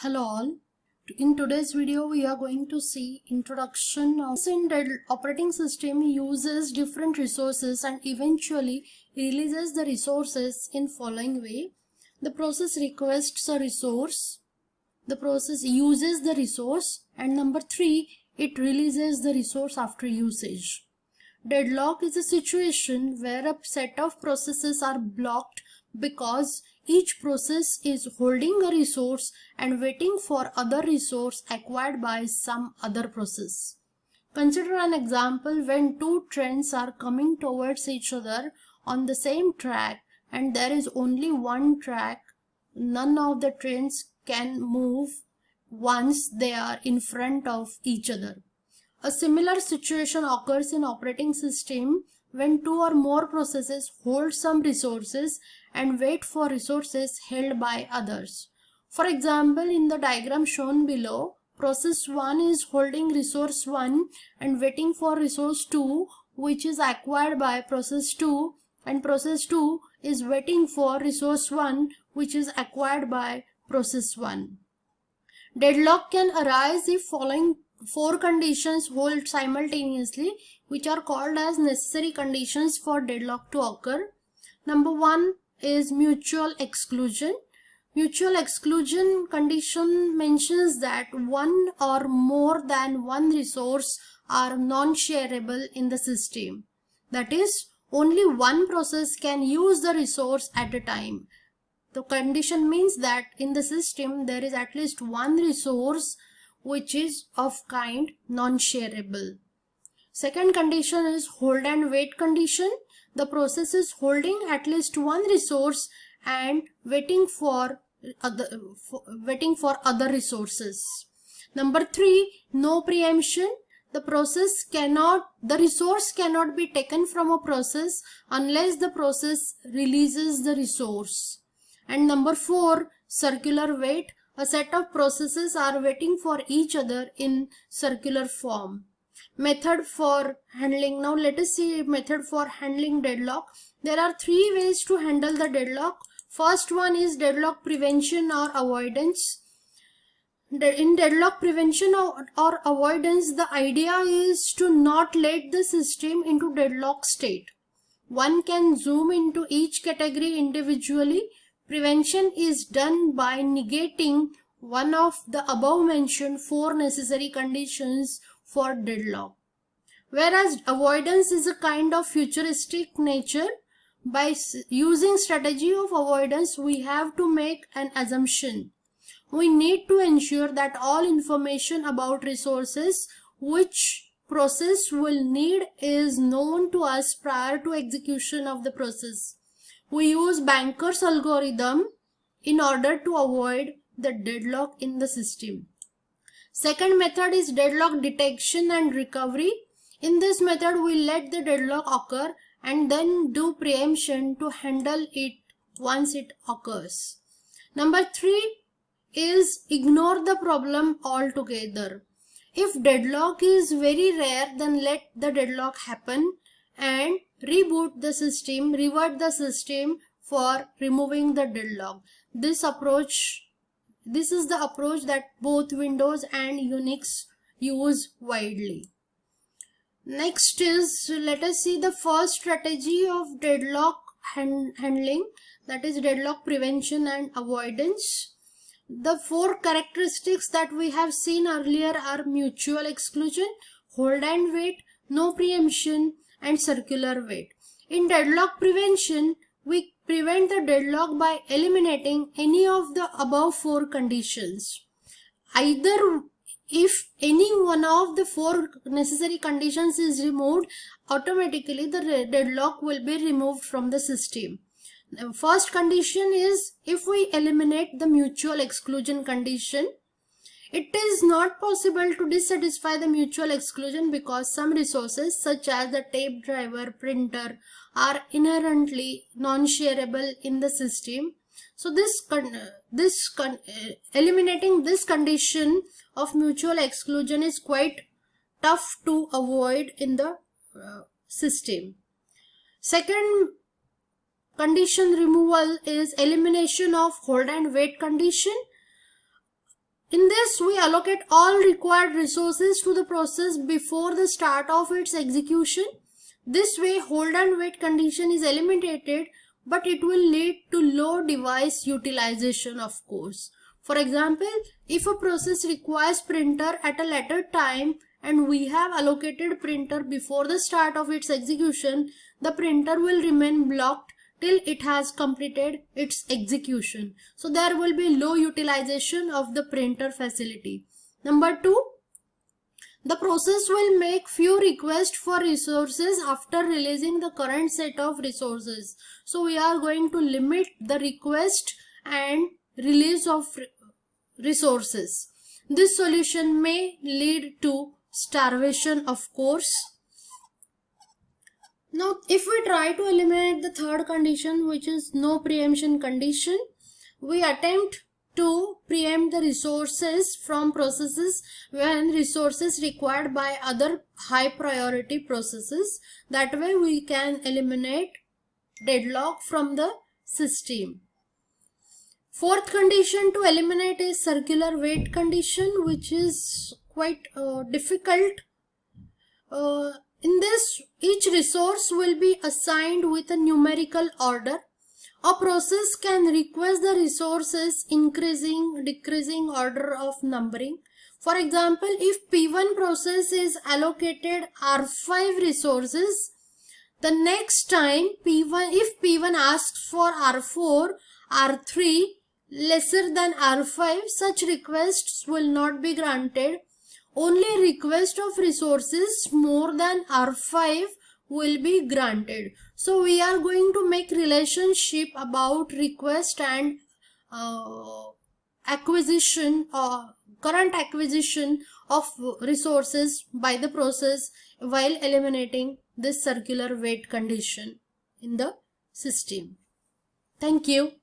Hello all. In today's video we are going to see introduction of operating system uses different resources and eventually releases the resources in following way. The process requests a resource, the process uses the resource, and number 3, it releases the resource after usage. Deadlock is a situation where a set of processes are blocked because each process is holding a resource and waiting for other resource acquired by some other process. Consider an example when two trains are coming towards each other on the same track and there is only one track. None of the trains can move once they are in front of each other. A similar situation occurs in operating system when two or more processes hold some resources and wait for resources held by others. For example, in the diagram shown below, process 1 is holding resource 1 and waiting for resource 2, which is acquired by process 2, and process 2 is waiting for resource 1, which is acquired by process 1. Deadlock can arise if following 4 conditions hold simultaneously, which are called as necessary conditions for deadlock to occur. Number 1 is mutual exclusion. Mutual exclusion condition mentions that one or more than one resource are non-shareable in the system. That is, only one process can use the resource at a time. The condition means that in the system there is at least one resource which is of kind non-shareable. Second condition is hold and wait condition. The process is holding at least one resource and waiting for other resources. Number 3, no preemption. The resource cannot be taken from a process unless the process releases the resource. And number 4, circular wait. A set of processes are waiting for each other in circular form. Method for handling. Now let us see method for handling deadlock. There are 3 ways to handle the deadlock. First one is deadlock prevention or avoidance. In deadlock prevention or avoidance, the idea is to not let the system into deadlock state. One can zoom into each category individually. Prevention is done by negating one of the above mentioned 4 necessary conditions for deadlock. Whereas avoidance is a kind of futuristic nature. By using strategy of avoidance, we have to make an assumption. We need to ensure that all information about resources which process will need is known to us prior to execution of the process. We use Banker's algorithm in order to avoid the deadlock in the system. Second method is deadlock detection and recovery. In this method, we let the deadlock occur and then do preemption to handle it once it occurs. Number 3 is ignore the problem altogether. If deadlock is very rare, then let the deadlock happen and reboot the system, revert the system for removing the deadlock. This is the approach that both Windows and Unix use widely. Next is, let us see the first strategy of deadlock handling, that is deadlock prevention and avoidance. The 4 characteristics that we have seen earlier are mutual exclusion, hold and wait, no preemption, and circular wait. In deadlock prevention, we prevent the deadlock by eliminating any of the above 4 conditions. Either if any one of the 4 necessary conditions is removed, automatically the deadlock will be removed from the system. The first condition is if we eliminate the mutual exclusion condition. It is not possible to dissatisfy the mutual exclusion because some resources such as the tape driver, printer are inherently non-shareable in the system. So eliminating this condition of mutual exclusion is quite tough to avoid in the system. Second condition removal is elimination of hold and wait condition. In this, we allocate all required resources to the process before the start of its execution. This way, hold and wait condition is eliminated, but it will lead to low device utilization, of course. For example, if a process requires printer at a later time and we have allocated printer before the start of its execution, the printer will remain blocked till it has completed its execution. So there will be low utilization of the printer facility. Number 2, the process will make few requests for resources after releasing the current set of resources. So we are going to limit the request and release of resources. This solution may lead to starvation, of course. Now, if we try to eliminate the third condition, which is no preemption condition, we attempt to preempt the resources from processes when resources required by other high priority processes. That way we can eliminate deadlock from the system. Fourth condition to eliminate is circular wait condition, which is quite difficult. In this, each resource will be assigned with a numerical order. A process can request the resources increasing, decreasing order of numbering. For example, if P1 process is allocated R5 resources, the next time if P1 asks for R4, R3 lesser than R5, such requests will not be granted. Only request of resources more than R5 will be granted. So we are going to make relationship about request and acquisition or current acquisition of resources by the process while eliminating this circular wait condition in the system. Thank you.